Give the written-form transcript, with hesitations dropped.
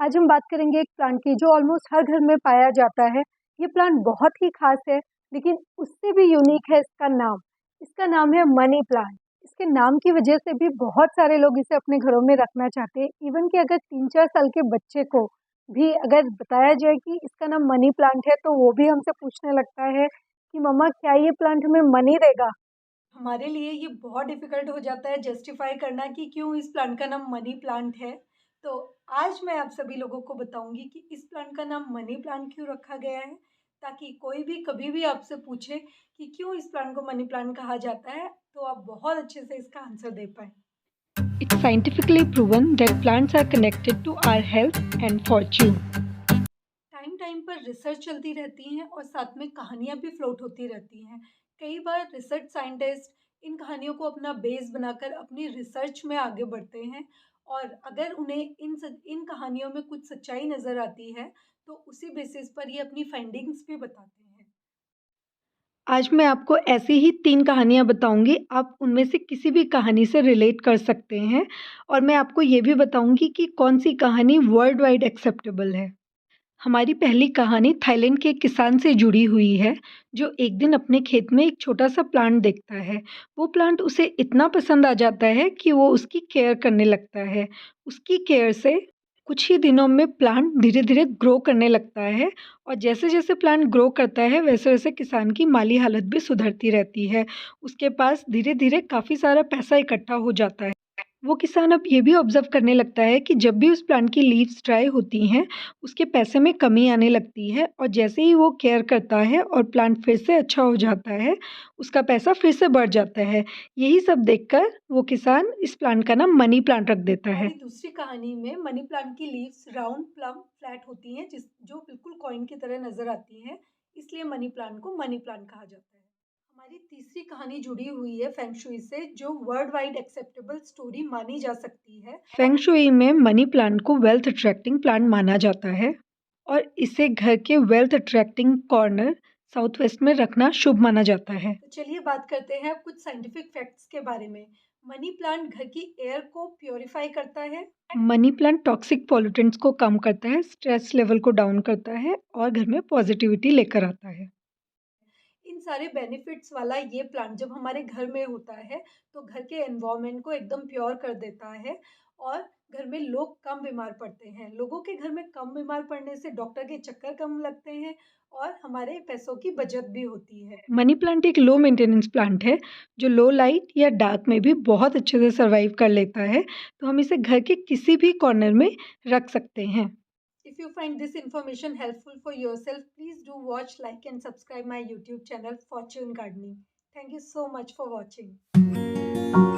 आज हम बात करेंगे एक प्लांट की जो ऑलमोस्ट हर घर में पाया जाता है। ये प्लांट बहुत ही खास है, लेकिन उससे भी यूनिक है इसका नाम। इसका नाम है मनी प्लांट। इसके नाम की वजह से भी बहुत सारे लोग इसे अपने घरों में रखना चाहते हैं। इवन कि अगर 3-4 साल के बच्चे को भी अगर बताया जाए कि इसका नाम मनी प्लांट है, तो वो भी हमसे पूछने लगता है कि मम्मा क्या ये प्लांट हमें मनी देगा? हमारे लिए ये बहुत डिफ़िकल्ट हो जाता है जस्टिफ़ाई करना कि क्यों इस प्लांट का नाम मनी प्लांट है। तो आज मैं आप सभी लोगों को बताऊँगी कि इस प्लांट का नाम मनी प्लांट क्यों रखा गया है, ताकि कोई भी कभी भी आपसे पूछे कि क्यों इस प्लांट को मनी प्लांट कहा जाता है, तो आप बहुत अच्छे से इसका आंसर दे पाएँ। It's scientifically proven that plants are connected to our health and fortune. Time time पर रिसर्च चलती रहती हैं और साथ में कहानियाँ भी फ्लोट होती रहती हैं। कई बार रिसर्च साइंटिस्ट इन कहानियों को अपना बेस बनाकर अपनी रिसर्च में आगे बढ़ते हैं और अगर उन्हें इन कहानियों में कुछ सच्चाई नज़र आती है, तो उसी बेसिस पर ये अपनी फाइंडिंग्स भी बताते हैं। आज मैं आपको ऐसी ही 3 कहानियाँ बताऊँगी, आप उनमें से किसी भी कहानी से रिलेट कर सकते हैं और मैं आपको ये भी बताऊँगी कि कौन-सी कहानी वर्ल्ड वाइड एक्सेप्टेबल है। हमारी पहली कहानी थाईलैंड के एक किसान से जुड़ी हुई है, जो एक दिन अपने खेत में एक छोटा-सा प्लांट देखता है। वो प्लांट उसे इतना पसंद आ जाता है कि वो उसकी केयर करने लगता है। उसकी केयर से कुछ ही दिनों में प्लांट धीरे-धीरे ग्रो करने लगता है और जैसे-जैसे प्लांट ग्रो करता है, वैसे-वैसे किसान की माली हालत भी सुधरती रहती है। उसके पास धीरे-धीरे काफ़ी सारा पैसा इकट्ठा हो जाता है। वो किसान अब ये भी ऑब्ज़र्व करने लगता है कि जब भी उस प्लांट की लीव्स ड्राई होती हैं, उसके पैसे में कमी आने लगती है और जैसे ही वो केयर करता है और प्लांट फिर से अच्छा हो जाता है, उसका पैसा फिर से बढ़ जाता है। यही सब देखकर वो किसान इस प्लांट का नाम मनी प्लांट रख देता है। हमारी दूसरी कहानी में मनी प्लांट की लीव्स राउंड प्लम फ्लैट होती हैं, जो बिल्कुल कॉइन की तरह नज़र आती हैं, इसलिए मनी प्लांट को मनी प्लांट कहा जाता है। हमारी तीसरी कहानी जुड़ी हुई है फेंग शुई से, जो वर्ल्ड वाइड एक्सेप्टेबल स्टोरी मानी जा सकती है। फेंग शुई में मनी प्लांट को वेल्थ अट्रैक्टिंग प्लांट माना जाता है और इसे घर के wealth attracting corner south west में रखना शुभ माना जाता है। तो चलिए बात करते हैं अब कुछ साइंटिफिक फैक्ट्स के बारे में। मनी प्लांट घर की एयर को प्योरीफाई करता है। मनी प्लांट टॉक्सिक पॉल्यूटेंट्स को कम करता है, स्ट्रेस लेवल को डाउन करता है और घर में पॉजिटिविटी लेकर आता है। इन सारे बेनिफिट्स वाला ये प्लांट जब हमारे घर में होता है, तो घर के एनवायरनमेंट को एकदम प्योर कर देता है और घर में लोग कम बीमार पड़ते हैं। लोगों के घर में कम बीमार पड़ने से डॉक्टर के चक्कर कम लगते हैं और हमारे पैसों की बचत भी होती है। मनी प्लांट एक लो मेंटेनेंस प्लांट है, जो लो लाइट या डार्क में भी बहुत अच्छे से सर्वाइव कर लेता है, तो हम इसे घर के किसी भी कॉर्नर में रख सकते हैं। If you find this information helpful for yourself, please do watch, like, and subscribe my YouTube channel, Fortune Gardening. Thank you so much for watching.